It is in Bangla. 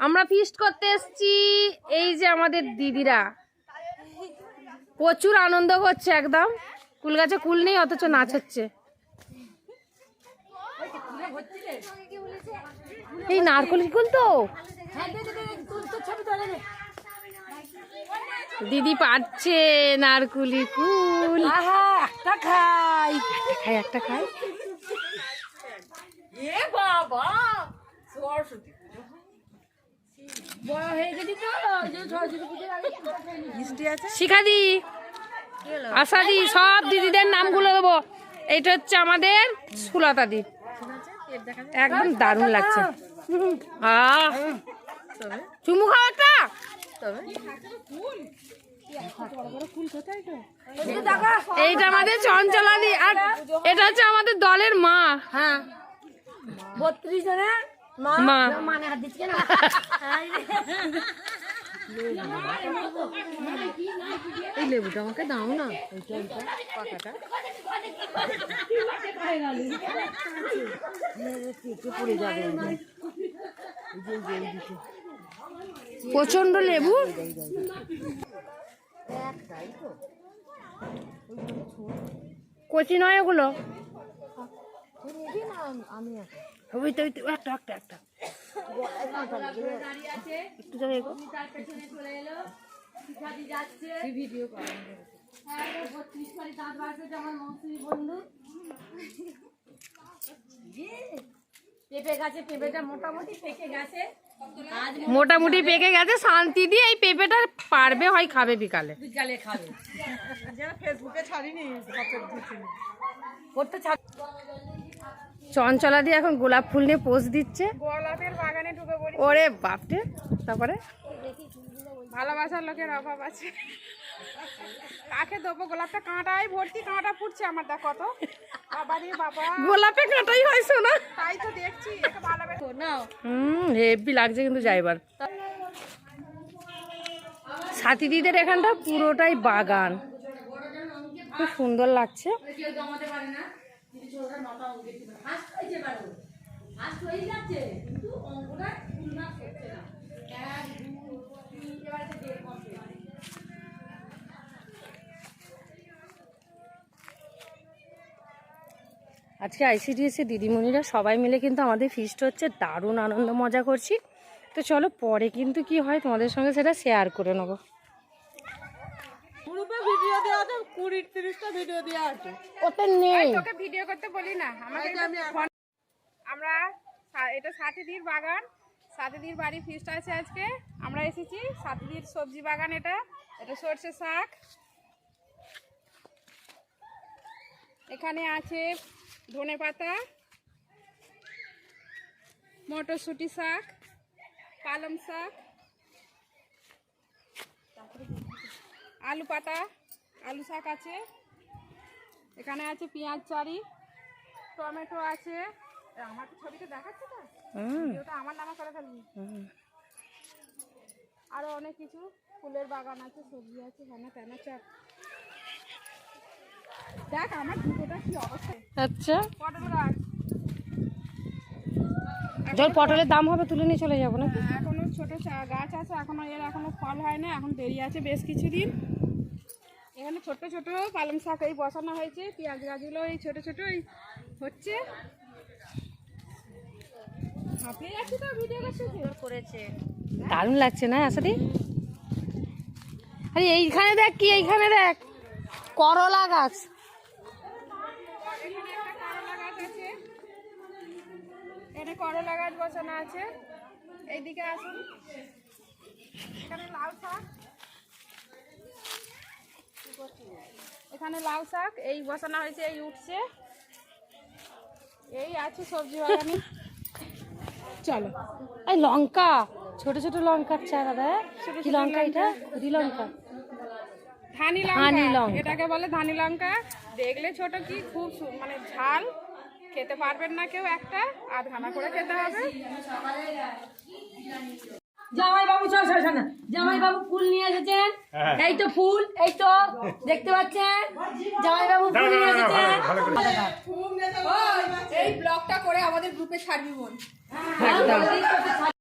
আমরা ফিস্ট করতে এসেছি। এই যে আমাদের দিদিরা প্রচুর আনন্দ করছে, একদম কুল গাছে কুল নেই অথচ নাচ হচ্ছে। এই নারকল কুল তো দিদি পাচ্ছে নারকুলি কুল। একটা খাই একটা খাই। এ বাবা সরস্বতী বড় হয়ে গেছি তো সরস্বতী পুজোর আগে মিষ্টি আছে। শিখাদি আশাদি সব দিদিদের নামগুলো দেবো। এইটা হচ্ছে আমাদের সুলতাদি, একদম দারুণ লাগছে। চুমু খাও একটা। এইটা আমাদের চঞ্চলাদি, আর এটা হচ্ছে আমাদের দলের মা। হ্যাঁ 32 জনের মা মানে হাত দিচ্ছে না। এই লেবুটা আমাকে দাও না, পাকাটা। প্রচন্ড লেবু। কচি নয় ওগুলো। ওই তো একটা একটা একটা একটু জায়গায় পেঁপে গাছে পেঁপেটা মোটামুটি পেকে গেছে, মোটামুটি পেকে গেছে। শান্তি দিয়ে এই পেঁপেটা পারবে হয় খাবে বিকালে। বিকালে খাবে। ফেসবুকে ছাড়িনি চঞ্চলা দিয়ে এখন গোলাপ ফুল নিয়ে পোজ দিচ্ছে। গোলাপের বাগানে ঢুকে পড়ি। ওরে বাপরে। তারপরে ভালোবাসার লোকের অভাব আছে। কাকে দেবো? গোলাপটা কাঁটায় ভর্তি, কাঁটা ফুটছে আমার, দেখো তো। বাবা রে বাবা, গোলাপে কাঁটাই হয় শোনা। তাই তো দেখছি। একে ভালোবাসো নাও। হেভি লাগছে কিন্তু যাইবার। সাথী দিদের এখানটা পুরোটাই বাগান, খুব সুন্দর লাগছে। আজকে আইসিডিএসে দিদিমণিরা সবাই মিলে কিন্তু আমাদের ফিস্ট হচ্ছে, দারুণ আনন্দ মজা করছি। তো চলো পরে কিন্তু কি হয় তোমাদের সঙ্গে সেটা শেয়ার করে নেবো। ভিডিও দেওয়া আছে 20-30টা ভিডিও দেওয়া আছে। ওতে নেই, তোকে ভিডিও করতে বলি না আমাকে। আমরা এটা সাথীদির বাগান, সাথীদির বাড়ি ফিস্ট আছে আজকে। আমরা এসেছি সাথীদির সবজি বাগান। এটা এটা সরষে শাক, এখানে আছে ধনে পাতা, মটরশুঁটি শাক, পালং শাক, আলু পাতা, আলু শাক আছে। এখানে আছে পেঁয়াজ চারি, টমেটো আছে। আমার তো ছবিটা দেখাচ্ছে তো, ওটা আমার নামা করে ফেলবি। আরো অনেক কিছু, ফুলের বাগান আছে, সবজি আছে, হ্যানা তেনা চপ। দেখ আমার দুটোটা কি অবস্থা। আচ্ছা পটল রাখ, জল পটলের দাম হবে তুলে নিয়ে চলে যাবো না। এখনো ছোট গাছ আছে, এখনো ফল হয় না, এখন দেরি আছে বেশ কিছুদিন। এখানে ছোট ছোট পালং শাক এই বসানো হয়েছে, পেঁয়াজ গাছগুলো এই ছোট ছোট হচ্ছে। আপনি যাচ্ছি তো ভিডিও করেছে, দারুণ লাগছে না আসাদি? আরে এইখানে দেখ কি, এইখানে দেখ করলা গাছ। এখানে একটা করলা গাছ আছে, এখানে করলা গাছ বসানো আছে। এইদিকে আসুন, এখানে লাউ শাক, এখানে লাউ শাক এই বসানো হয়েছে, এই উঠছে। এই আছে সবজি বাগানে। চলো। এই লঙ্কা, ছোট ছোট লঙ্কার চারা দেখ। কি লঙ্কা এটা? লঙ্কা, ধানি ধানি লঙ্কা, লঙ্কা। এটাকে বলে ধানি লঙ্কা। দেখলে ছোট, কি খুব মানে ঝাল, খেতে পারবেন না কেউ, একটা আধখানা করে খেতে হবে। জামাই বাবু চল না, জামাই বাবু ফুল নিয়ে এসেছেন। এই তো ফুল, এই তো দেখতে পাচ্ছেন জামাই বাবু ফুল নিয়ে এসেছেন। এই ব্লগটা করে আমাদের গ্রুপে ছাড়বি বোন। একদম।